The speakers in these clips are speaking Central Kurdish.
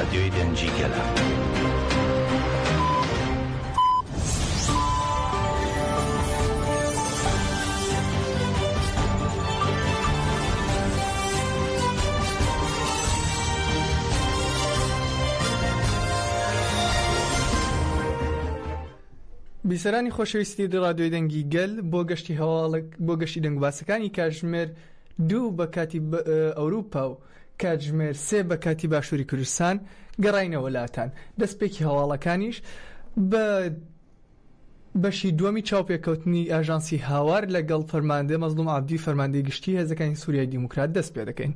رادیۆی دەنگی گەلە. بیسەرانی خۆشەویستی رادیۆی دەنگی گەل بۆ گەشتی هەواڵک بۆ گەشتی دەنگباسەکانی کاتژمێر 2 بە کاتی ئەوروپا و کاتژمێر 3 بە کاتی باشووری کوردستان گەڕاینەوە لاتان. دەستپێکی هەواڵەکانیش بە بەشی دووەمی چاوپێکەوتنی ئاژانسی هاوار لەگەڵ فەرماندە مەزلوم عەبدی فەرماندەی گشتی هێزەکانی سووریای دیموکرات دەست پێ دەکەین.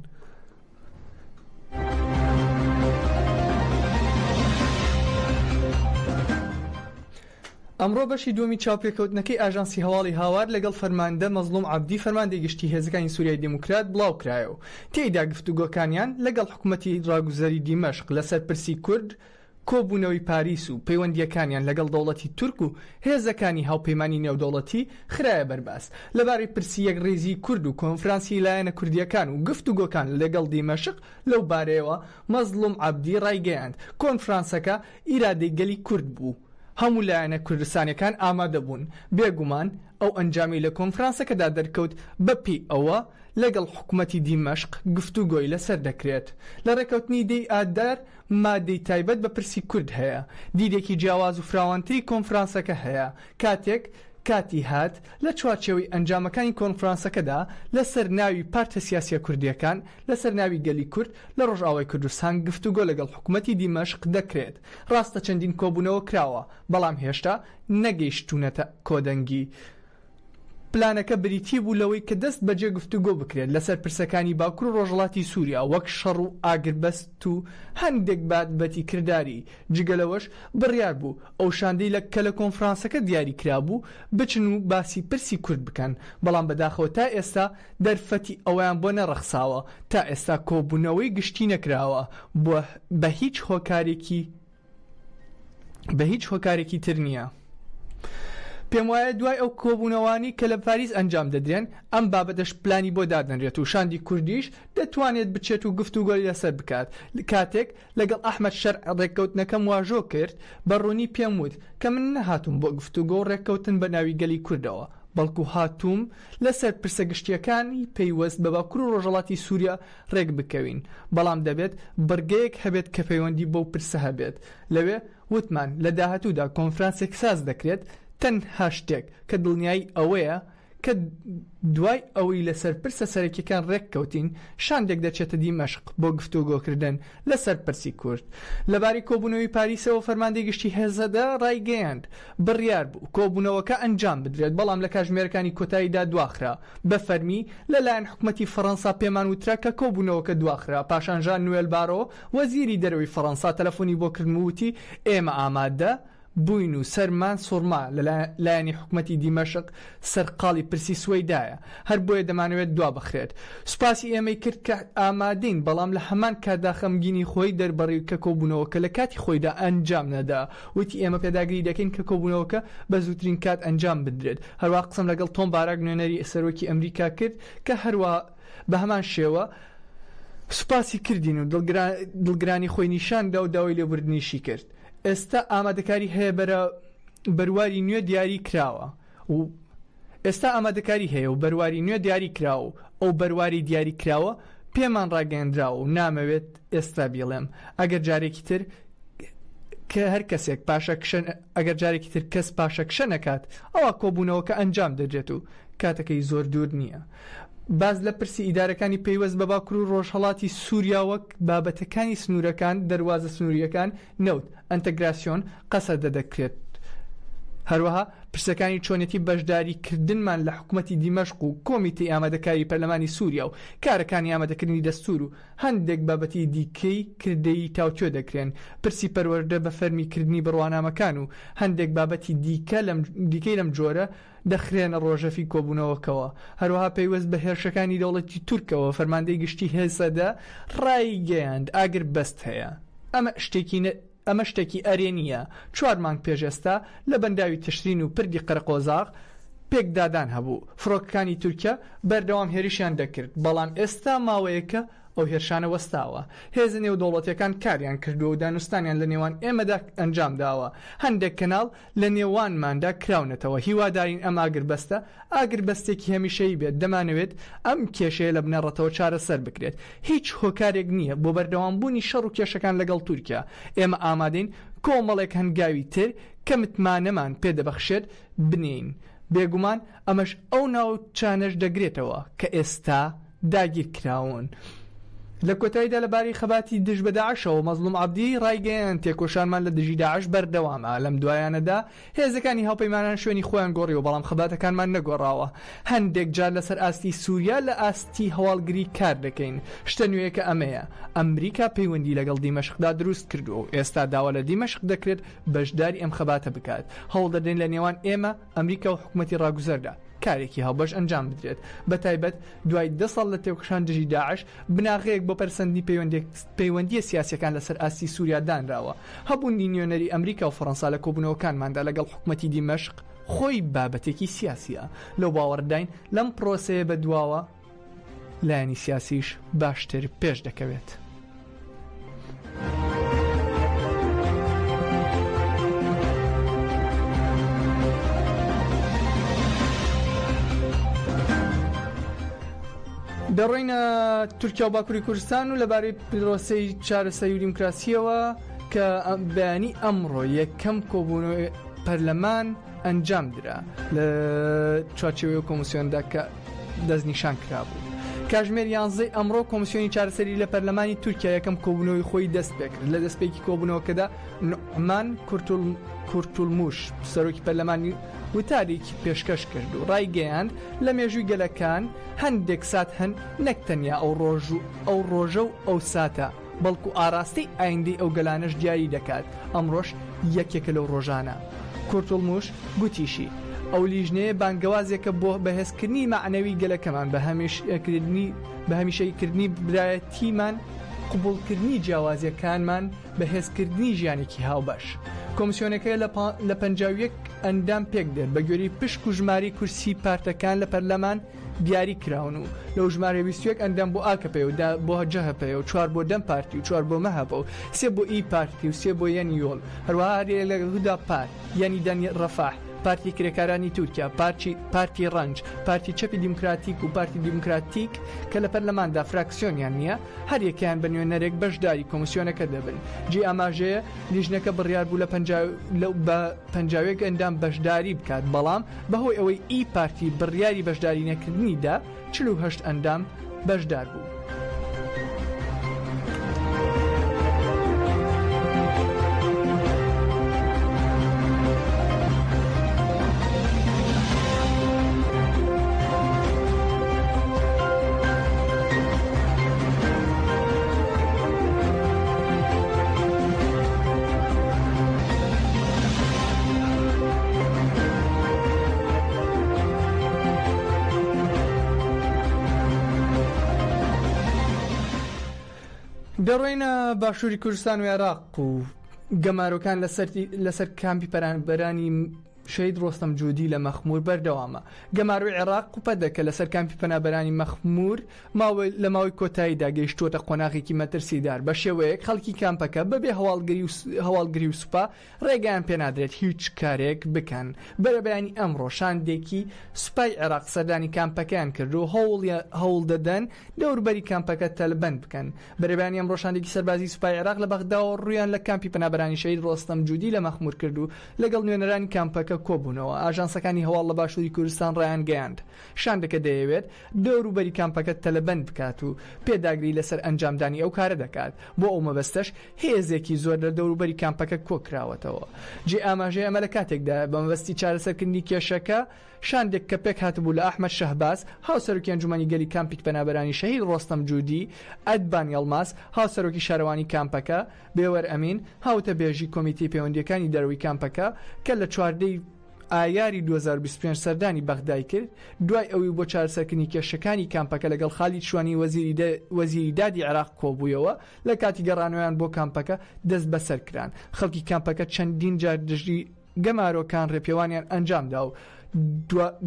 ئەمڕۆ بەشی دووەمی چاوپێکەوتنەکەی ئاژانسی هەواڵی هاوار لەگەڵ فەرماندە مەزلوم عەبدی فەرماندەی گشتی هێزەکانی سووریای دیموکرات بڵاو کرایەوە. تێیدا گفتوگۆکانیان لەگەڵ حکوومەتی ڕاگوزەری دیمەشق لەسەر پرسی کورد، کۆبوونەوەی پاریس و پەیوەندیەکانیان لەگەڵ دەوڵەتی تورک و هێزەکانی هاوپەیمانی نێودەوڵەتی خرایە بەرباس لەبارەی پرسی یەکڕێزی کورد و کۆنفرانسی لایەنە کوردیەکان و گفتوگۆکان لەگەڵ دیمەشق لەو بارەیەوە مەزلوم عەبدی ڕایگەیاند کۆنفرانسەکە ئیرادەی گەلی کورد بوو. هەموو لایەنە کوردستانیەکان ئامادە بوون. بێگومان ئەو ئەنجامی لە کۆنفرانسەکەدا دەرکەوت بەپی ئەوە لەگەڵ حکوومەتی دیمەشق گفتوگۆی لەسەر دەکرێت. لە ڕێکەوتنی دەی ئادار مادەی تایبەت بە پرسی کورد هەیە. دیدێکی جیاواز و فراوانتری کۆنفرانسەکە هەیە. کاتی هات لە چوارچێوەی ئەنجامەکانی کۆنفرانسەکەدا لەسەر ناوی پارتە سیاسیە کوردیەکان لەسەر ناوی گەلی کورد لە ڕۆژئاوای کوردستان گفتوگۆ لەگەڵ حکوومەتی دیمەشق دەکرێت. ڕاستە چەندین کۆبوونەوە کراوە بەڵام هێشتا نەگەیشتونەتە کۆدەنگی. پلانەکە بریتی بوو لەوەی کە دەست بەجێ گفتوگۆ بکرێت لەسەر پرسەکانی باکوور و ڕۆژهەڵاتی سووریا وەک شەڕ و ئاگربەست و هەندێک بابەتی کردداری. جگەلەوەش بڕیار بوو ئەو شاندەی کە لە کۆنفرانسەکە دیاری کرابوو بچن و باسی پرسی کورد بکەن. بەڵام بەداخەوە تا ئێستا دەرفەتی ئەویان بۆ نەڕەخساوە. تا ئێستا کۆبوونەوەی گشتی نەکراوە بە هیچ هۆکارێکی تر نییە. پێم وایە دوای ئەو کۆبوونەوانی کە لە پاریس ئەنجام دەدرێن ئەم بابەتەش پلانی بۆ دادەنرێت و شاندی کوردیش دەتوانێت بچێت و گفتوگۆی لەسەر بکات. کاتێک لەگەڵ ئەحمەد شەرع ڕێککەوتنەکەم واژۆ کرد بەڕوونی پێم وت کە من نەهاتوم بۆ گفتوگۆ ڕێککەوتن بە ناوی گەلی کوردەوە بەڵکو هاتووم لەسەر پرسە گشتیەکانی پەیوەست بە باکوور و ڕۆژهەڵاتی سووریا ڕێک بکەوین. بەڵام دەبێت بڕگەیەک هەبێت کە پەیوەندی بەو پرسە هەبێت. لەوێ وتمان لە داهاتوودا کۆنفرانسێک ساز دەکرێت تەنها شتێک کە دڵنیایی ئەوەیە کە دوای ئەوەی لەسەر پرسە سەرەکیەکان ڕێککەوتین شاندێک دەچێتە دیمەشق بۆ گفتوگۆکردن لەسەر پرسی کورد. لەباری کۆبوونەوەی پاریسەوە فەرماندەی گشتی هێزەدا ڕایگەیاند بڕیار بوو کۆبوونەوەکە ئەنجام بدرێت بەڵام لە کاتژمێرەکانی کۆتاییدا دواخرا. بە فەرمی لەلایەن حکوومەتی فەڕەنسا پێمان وترا کە کۆبوونەوەکە دواخرا. پاشان ژان نوێل بارۆ وەزیری دەرەوەی فەڕەنسا تەلەفۆنی بۆ کردن وتی ئێمە ئامادە بووین و سەرمان سوڕما لەلایەنی حکوومەتی دیمەشق سەرقاڵی پرسی سوەیدایە. هەر بۆیە دەمانەوێت دوا بخرێت. سوپاسی ئێمەی کرد کە ئامادەین بەڵام لە هەمان کاتدا خەمگینی خۆی دەربڕی کە کۆبوونەوەکە لە کاتی خۆیدا ئەنجام نەدا. وتی ئێمە پێداگری دەکەین کە کۆبوونەوەکە بە زووترین کات ئەنجام بدرێت. هەروە قسم لەگەڵ تۆم باراک نوێنەری سەرۆکی ئەمریکا کرد کە هەروە بە هەمان شێوە سوپاسی کردین و دڵگرانی خۆی نیشاندا و داوای لێبوردنیشی کرد. ئێستا ئامادەکاری هەیە بەرواری نوێ دیاری کراوە و بەرواری نوێ دیاری کراوە ئەو بەرواری دیاری کراوە پێمان ڕاگەیاندراوە و نامەوێت ئێستا بیڵێم ئەگەر جارێکی تر کە هەر کەسێک ئەگەر جارێکی تر کەس پاشەکشە نەکات ئەوە کۆبوونەوەکە ئەنجام دەدرێت و کاتەکەی زۆر دوور نییە. باز لە پرسی ئیدارەکانی پەیوەست بە باکوور و ڕۆژهەڵاتی سووریا وەک بابەتەکانی سنوورەکان دەواازە سنووریەکان نەوت ئەنتەگراسیۆن قەسە دەدەکرێت. هەروەها پرسەکانی چۆنێتی بەشداریکردنمان لە حکوومەتی دیمەشق و کۆمیتەی ئامادەکاری پەرلەمانی سووریا و کارەکانی ئامادەکردنی دەستور و هەندێک بابەتی دیکەی کردەی تاوتۆ دەکرێن. پرسی پەروەردە بە فەرمیکردنی بڕوانامەکان و هەندێک بابەتی دیکەی لەم جۆرە دەخرێنە ڕۆژەفی کۆبوونەوەکەوە. هەروەها پەیوەست بە هێرشەکانی دەوڵەتی تورکەوە فەرماندەی گشتی هێزەدا ڕایگەیاند ئاگر بەست هەیە. ئەمە شتێکی ئەرێنیە. 4 مانگ پێشێستا لە بەنداوی تشرین و پردی قەرقۆزاغ پێکدادان هەبوو. فڕۆکەکانی تورکیا بەردەوام هێرشیان دەکرد بەڵام ئێستا ماوەیەکە ئەو هێرشانە وەستاوە. هێزە نێودەوڵەتیەکان کاریان کردو و دانوستانیان لە نێوان ئێمەدا ئەنجام داوە. هەندێک کەناڵ لە نێوانماندا کراونەتەوە. هیوادارین ئەم ئاگربەستە ئاگربەستێکی هەمیشەیی بێت. دەمانەوێت ئەم کێشەیە لە بنەڕەتەوە چارەسەر بکرێت. هیچ هۆکارێک نییە بۆ بەردەوامبوونی شەڕ و کێشەکان لەگەڵ تورکیا. ئێمە ئامادەین کۆمەڵێک هەنگاوی تر کە متمانەمان پێدەبەخشێت بنین. بێگومان ئەمەش ئەو ناوچانەش دەگرێتەوە کە ئێستا داگیر کراون. لە کۆتاییدا لەبارەی خەباتی دژ بە داعشەوە مەزلوم عەبدی ڕایگەیاند تێکۆشانمان لە دژی داعش بەردەوامە. لەم دوایانەدا هێزەکانی هاوپەیمانان شوێنی خۆیان گۆڕیەوە بەڵام خەباتەکانمان نەگۆڕاوە. هەندێک جار لەسەر ئاستی سووریا لە ئاستی هەواڵگری کار دەکەین. شتە نوێیەکە ئەمەیە. ئەمریکا پەیوەندی لەگەڵ دیمەشقدا دروست کردووە و ئێستا داوا لە دیمەشق دەکرێت بەشداری ئەم خەباتە بکات. هەوڵ دەدەین لە نێوان ئێمە ئەمریکا و حکومەتی ڕاگوزەردا کارێکی هاوبەش ئەنجام بدرێت. بەتایبەت دوای 10 ساڵ لە تێکۆشان دژی داعش بناغەیەک بۆ پەرسەندی پەیوەندیە سیاسیەکان لەسەر ئاستی سووریا دانراوە. هەبوونی نیۆنەری ئەمریکا و فەڕەنسا لە کۆبوونەوەکانماندا لەگەڵ حکومەتی دیمەشق خۆی بابەتێکی سیاسیە. لەو باوەڕداین لەم پرۆسەیە بەدواوە لایەنی سیاسیش باشتر پێش دەکەوێت. دەڕۆینە تورکیا و باکووری کوردستان و لەبارەی پرۆسەی چارەسەری و دیموکراسیەوە کە بەیانی ئەمڕۆ یەکەم کۆبوونەوەی پەرلەمان ئەنجام درا لە چوارچێوەی کۆمسیۆندا کە دەستنیشان کرابوو. کاتژمێر 11 ئەمڕۆ کۆمسیۆنی چارەسەری لە پەرلەمانی تورکیا یەکەم کۆبوونەوەی خۆی دەست پێ کرد. لە دەستپێکی کۆبوونەوەکەدا نوعمان کورتولموش سەرۆکی پەرلەمانی وتارێکی پێشکەش کرد و ڕایگەیاند لە مێژووی گەلەکان هەندێک سات هەن نەک تەنیا ئەو ڕۆژە و ئەو ساتە بەڵکو ئاراستەی ئایندەی ئەو گەلانەش دیاری دەکات. ئەمڕۆژ یەکێکە لەو ڕۆژانە. کورتولموش گوتیشی ئەو لیژنەیە بانگەوازێکە بۆ بەهێزکردنی معنەوی گەلەکەمان بە هەمیشەیکردنی برایەتیمان قبولکردنی جیاوازیەکانمان بەهێزکردنی ژیانێکی هاوبەش. کۆمسیۆنەکەی لە 51 ئەندام پێک دێت بە گوێرەی پشک و ژماری کورسی پارتەکان لە پەرلەمان دیاری کراون و لەو ژمارە 21 ئەندام بۆ ئاکەپێ و بۆ جەهەپەیە و 4 بۆ دەم پارتی و 4 بۆ مەهەپە و 3 بۆ ئی پارتی و 3 بۆ یەنی یۆڵ. هەروەها لە هودا پار یعنی دانی ڕەفاح پارتی کرێکارانی تورکیا، پارتی ڕەنج، پارتی چەپی دیموکراتیک و پارتی دیموکراتیک کە لە پەرلەماندا فراکسیۆنیان نییە هەر یەکیان بە نوێنەرێک بەشداری کۆمسیۆنەکە دەبن. جێ ئاماژەیە لیژنەکە بڕیار بوو بە 50 ئەندام بەشداری بکات بەڵام بەهۆی ئەوەی ئی پارتی بڕیاری بەشداری نەکردنیدا 48 ئەندام بەشدار بوو. دەڕۆینە باشووری کوردستان و عێراق و گەمارۆکان لەسەر کامپی پەنابەرانی شەید ڕۆستەم جوودی لە مەخمور بەردەوامە. گەماروی عێراق قوپە دەکە لەسەر کامپی پەنابەرانی مەخمور لە ماوەی کۆتاییدا گەیشتووەتە قۆناغێکی مەترسیدار. بە شێوەیەک خەڵکی کامپەکە بەبێ هەواڵگری و سوپا ڕێگەیان پێنادرێت هیچ کارێک بکەن. بەرەبەیانی ئەمڕۆ شاندێکی سوپای عێراق سەردانی کامپەکەیان کرد و هەوڵ دەدەن دەوروبەری کامپەکە تەلبەند بکەن. بەرەبەیانی ئەمڕۆ شاندێکی سەربازی سوپای عێراق لە بەغداوە ڕوویان لە کامپی پەنابەرانی شەید ڕۆستەم جوودی لە مەخمور کرد و لەگەڵ نوێنەرانی کامپەکە کۆبوونەوە. ئاژانسەکانی هەواڵ لە باشووری کوردستان ڕایان گەیاند شاندەکە دەیەوێت دەوروبەری کامپەکە تەلەبەند بکات و پێداگری لەسەر ئەنجامدانی ئەو کارە دەکات. بۆ ئەو مەبەستەش هێزێکی زۆر لە دەوروبەری کامپەکە کۆکراوەتەوە. جێ ئاماژەیە ئەمە لە کاتێکدا بە مەبەستی چارەسەرکردنی کێشەکە شاندێک کە پێک هاتبوو لە ئەحمەد شەهباز هاوسەرۆکی ئەنجومەنی گەلی کامپی پەنابەرانی شەهید ڕۆستەم جوودی، ئەدبان یەڵماس هاوسەرۆکی شارەوانی کامپەکە، بێوەر ئەمین هاوتە بێژی کۆمیتەی پەیوەندیەکانی دەرەوەی کامپەکە کە لە 14 ئایاری 2025 سەردانی بەغدای کرد دوای ئەوی بۆ چارەسەرکردنی کێشەکانی کامپەکە لەگەڵ خالید شوانی وەزیری دادی عێراق کۆبوویەوە. لە کاتی گەڕانەوەیان بۆ کامپەکە دەست بەسەر کران. خەڵکی کامپەکە چەندین جار دژی گەمارۆکان ڕێپێوانیان ئەنجامدا و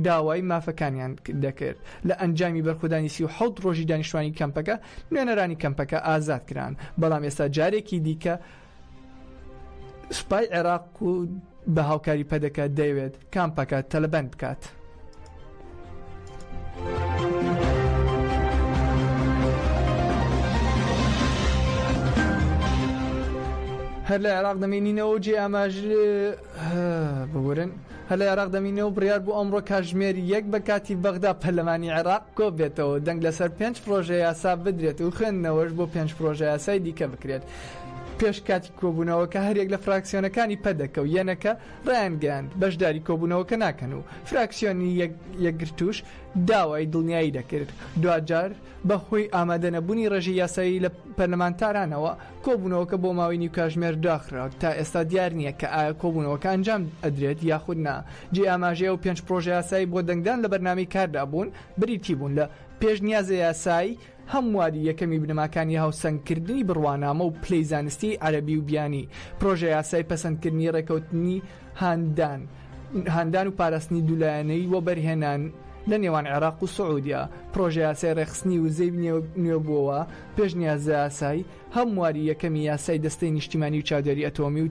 داوای مافەکانیان دەکرد لە ئەنجامی بەرخودانی 37 ڕۆژی دانیشتوانی کەمپەکە نوێنەرانی کەمپەکە ئازاد کران بەڵام ئێستا جارێکی دیکە سوپای عێراق و بە هاوکاری پەدەکە دەیەوێت کەمپەکە تەلەبەند بکات. هەر لە عێراق دەمێنینەوە جێ ئاماژ ببورن هەر لە عێراق دەمینەوە بڕیار بوو ئەمڕۆ کاتژمێری 1 بە کاتی بەغدا پەرلەمانی عێراق کۆ بێتەوە دەنگ لەسەر 5 پرۆژە یاسا بدرێت و خوێندنەوەش بۆ 5 پرۆژە یاسای دیکە بکرێت. پێش کاتی کۆبوونەوەکە هەرێک لە فراکسیۆنەکانی پەدەکە و یەنەکە ڕایانگەاند بەشداری کۆبوونەوەکە ناکەن و فراکسیۆنی یەکگرتوش داوای دڵنیایی دەکرد. دوجار بەخۆی ئامادەنەبوونی ڕێژەی یاسایی لە پەرلەمانتارانەوە کۆبوونەوەکە بۆ ماوەی نیو کاتژمێر داخراوە تا ئێستا دیار نییە کە ئایا کۆبوونەوەکە ئەنجام ئەدرێت یاخود نا. جێ ئاماژەیە و 5 پرۆژە یاسایی بۆ دەنگدان لە بەرنامەی کاردا بوون بریتی بوون لە پێشنیازە یاسایی هەمواری یەکەمی بنەماکانی هاوسەنگکردنی بڕوانامە و پلەی زانستی عەرەبی و بیانی پرۆژە یاسای پەسەندکردنی ڕێکەوتنی هاندان و پاراستنی دوولایەنەی وە بەرهێنان لە نێوان عێراق و سعودیا پرۆژە یاسای ڕێخستنی و زەی نوێبووەوە پێشنیازە یاسای هەمواری یەکەمی یاسای دەستەی نیشتیمانی و چاودێری ئەتۆمی و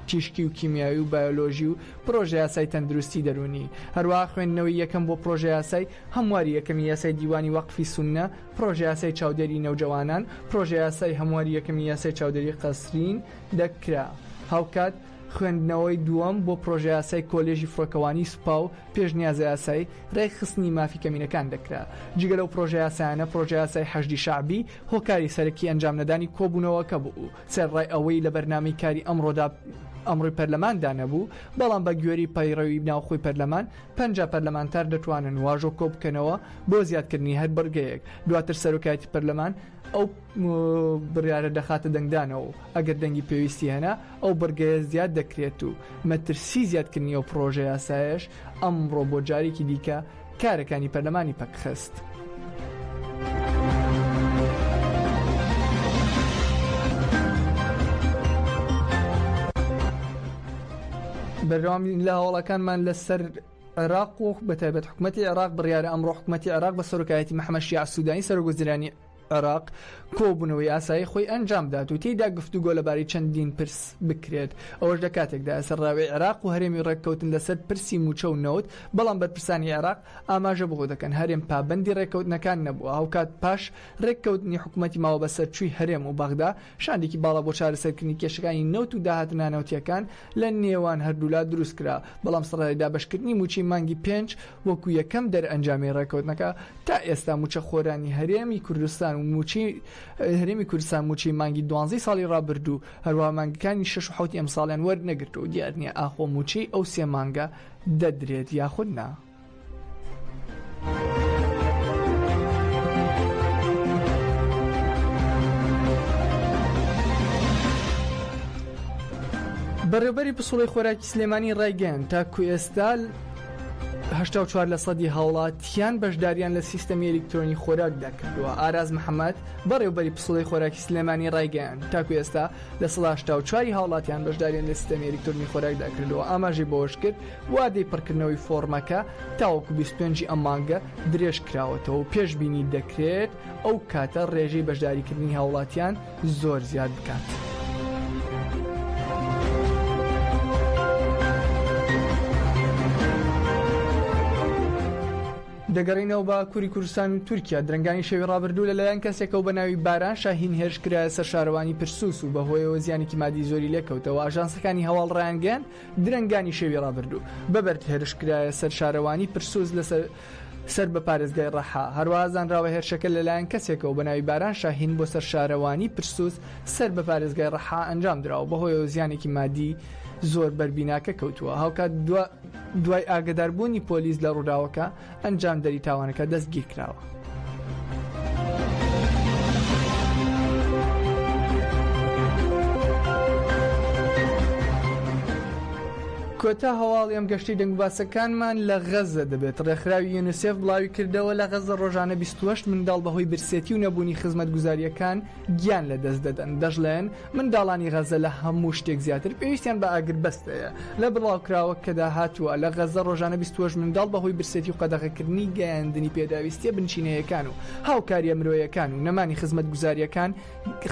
تیشکی و کیمیایی و بایۆلۆژی و پرۆژە یاسای تەندروستی دەرونی هەروەها خوێندنەوەی یەکەم بۆ پرۆژە یاسای هەمواری یەکەمی یاسای دیوانی وەقفی سوننە پرۆژە یاسای چاودێری نەوجەوانان پرۆژە یاسای هەمواری یەکەمی یاسای چاودێری قەسرین دەکرا. هاوکات خوێندنەوەی دووەم بۆ پرۆژە یاسای کۆلێژی فڕۆکەوانی سوپا و پێشنیازە یاسای ڕێکخستنی مافی کەمینەکان دەکرا. جگە لەو پرۆژە یاسایانە پرۆژە یاسای حەشدی شعبی هۆکاری سەرەکی ئەنجام نەدانی کۆبوونەوەکە بوو سەرڕای ئەوەی لە بەرنامەی کاری ئەمڕۆی پەرلەماندا نەبوو بەڵام بە گوێری پەیڕەوی ناوخۆی پەرلەمان 5 پەرلەمانتار دەتوانن واژۆ کۆ بکەنەوە بۆ زیادکردنی هەر بەرگەیەک. دواتر سەرۆکایەتی پەرلەمان ئەو بڕیارە دەخاتە دەنگدانەوە ئەگەر دەنگی پێویستی هەنا ئەو بەرگەیە زیاد دەکرێت و مەترسی زیادکردنی ئەو پرۆژە یاسایش ئەمڕۆ بۆ جارێکی دیکە کارەکانی پەرلەمانی پەکخست. بەردەوامی لە هەوڵەکانمان لەسەر عێراق و بەتایبەت حکوومەتی عێراق بڕیارە ئەمڕۆ حکوومەتی عێراق بە سەرۆکایەتی محەممەد شیع سوودانی سەرۆکوەزیرانی عێراق کۆبوونەوەی ئاسایی خۆی ئەنجامدات و تێیدا گفتوگۆ لەبارەی چەندین پرس بکرێت. ئەوەش لە کاتێکدا سەرڕاوی عێراق و هەرێمی ڕێککەوتن لەسەر پرسی موچە و نەوت بەڵام بەرپرسانی عێراق ئاماژە بۆ دەکەن هەرێم پابەندی ڕێککەوتنەکان نەبووە. هاوکات پاش ڕێککەوتنی حکوومەتی ماوە بەسەر چووی هەرێم و بەغدا شاندێکی باڵا بۆ چارەسەرکردنی کێشەکانی نەوت و داهاتنانەوتیەکان لە نێوان هەردوولا دروست کرا بەڵام سەرڕایدا بەشکردنی موچی مانگی 5 وەکو یەکەم دەرئەنجامی ڕێککەوتنەکە تا ئێستا موچە خۆرانی هەرێمی کوردستان و هەرێمی کوردستان موچی مانگی 12 ساڵی ڕابردوو هەروەها مانگەکانی 6 و 7 ئەم ساڵیان وەرنەگرت و دیار نییە ئاخۆ موچی ئەو 3 مانگە دەدرێت یاخود نا. بەڕێوەبەری پسوڵی خۆراکی سلێمانی ڕایگەیاند تاکو ئێستا 84% هاوڵاتیان بەشداریان لە سیستەمی ئەلکترۆنی خۆراک دەکردووە. ئاراز محەممەد بەڕێوەبەری پسوڵی خۆراکی سلێمانی ڕایگەیاند تاکو ئێستا لە 84 هاوڵاتیان بەشداریان لە سیستەمی ئەلکترۆنی خۆراک دەکردووە. ئاماژەی بۆش کرد وادەی پڕکردنەوەی فۆرمەکە تاوەکو 25 ئەم مانگە درێژ کراوەتەوە و پێشبینی دەکرێت ئەو کاتە ڕێژەی بەشداریکردنی هاوڵاتیان زۆر زیاد بکات. دەگەڕینەوە بە کوری کوردستان و تورکیا. درنگانی شەوی ڕابردوو لەلایەن کەسێکە و بە ناوی باران شاهین هێرشکرایە سەر شارەوانی پرسوس و بەهۆیەوە زیانێکی مادی زۆری لێکەوتەوە. ئاژانسەکانی هەواڵ ڕایانگەیان درنگانی شەوی ڕابردوو بەبەرد هێرشکرایە سەر شارەوانی پرسوس سەر بە پارێزگای ڕەحا. هەروەها زانراوە هێرشەکە لەلایەن کەسێکە و بە ناوی باران شاهین بۆ سەر شارەوانی پرسوس سەر بە پارێزگای ڕەحا ئەنجام درراوە بەهۆیەوە زیانێکی مادی زۆر بەربیناکە کەوتووە. هاوکات دوای ئاگداربوونی پۆلیس لە ڕووداوەکە ئەنجام دەری تاوانەکە دەستگیر کراوە. کۆتا هەواڵی ئەم گەشتی دەنگباسەکانمان لە غەزە دەبێت. ڕێکخراوی یونیسف بڵاوی کردەوە لە غەزە ڕۆژانە 28 منداڵ بەهۆی برسێتی و نەبوونی خزمەت گوزاریەکان گیان لە دەست دەدەن. دەژڵێن منداڵانی غەزە لە هەموو شتێک زیاتر پێویستیان بە ئاگربەستەیە. لە بڵاوکراوە کەدا هاتووە لە غەزە ڕۆژانە 28 منداڵ بەهۆی برسێتی و قەدەغەکردنی گەیاندنی پێداویستیە بنچینەیەکان و هاوکاریە مرۆیەکان و نەمانی خزمەت گوزاریەکان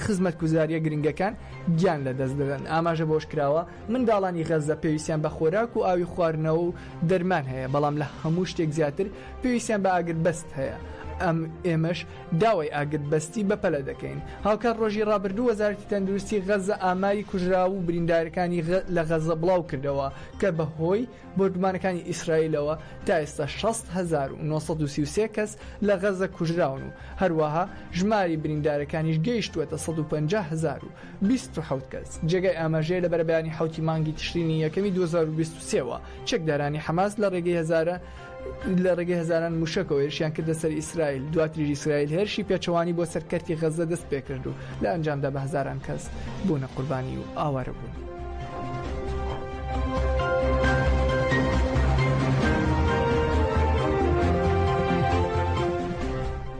خزمەت گوزاریە گرنگەکان گیان لە دەست دەدەن. ئاماژە بۆش کراوە منداڵانی غەزە پێویستیان بە خۆراک و ئاوی خواردنەوە و دەرمان هەیە، بەڵام لە هەموو شتێک زیاتر پێویستیان بە ئاگربەست هەیە. ئێمەش داوای ئاگربەستی بەپەلە دەکەین. هاوکار ڕۆژی ڕابردوو وەزارەتی تەندروستی غەزە ئاماری کوژراو و بریندارەکانی لە غەزە بڵاو کردەوە کە بەهۆی بۆردمانەکانی ئیسرائیلەوە تا ئێستا 6,933 کەس لە غەزە کوژراون و هەروەها ژماری بریندارەکانیش گەیشتووەتە 150,027 کەس. جێگای ئاماژەیە لە بەرەبەیانی حوتی مانگی تشرینی یەکەمی 2023ەوە چەکدارانی حەماس لە ڕێگەی هەزاران موشکەوە هێرشیان کردە سەر ئیسرائیل. دواتریژ ئیسرائیل هێرشی پێچەوانی بۆ سەرکەرتی غەزە دەست پێ کرد و لە ئەنجامدا بە هەزاران کەس بوونە قوربانی و ئاوارە بوون.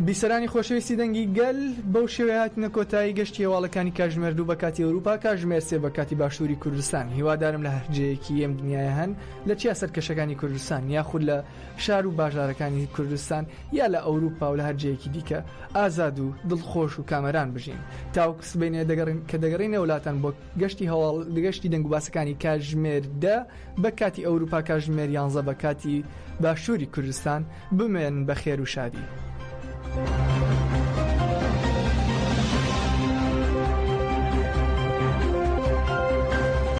بیسەرانی خۆشەویستی دەنگی گەل بەو شێوەیە هاتنە کۆتایی گەشتی هێواڵەکانی کاتژمێر 2 بە کاتی ئەوروپا، کاتژمێر 3 بە کاتی باشووری کوردستان. هیوادارم لە هەرجەیەکی ئەم دنیای هەن لە چیا سەرکەشەکانی کوردستان یاخود لە شار و باژارەکانی کوردستان یا لە ئەوروپا و لە هەرجەیەکی دیکە ئازاد و دڵخۆش و کامەران بژین. تاوەکو سبەینێ کە دەگەڕینە وڵاتان بۆ گەشتی دەنگوباسەکانی کاتژمێر 10 بە کاتی ئەوروپا، کاتژمێر 11 بە کاتی باشووری کوردستان بمێن بە خێر و شادی.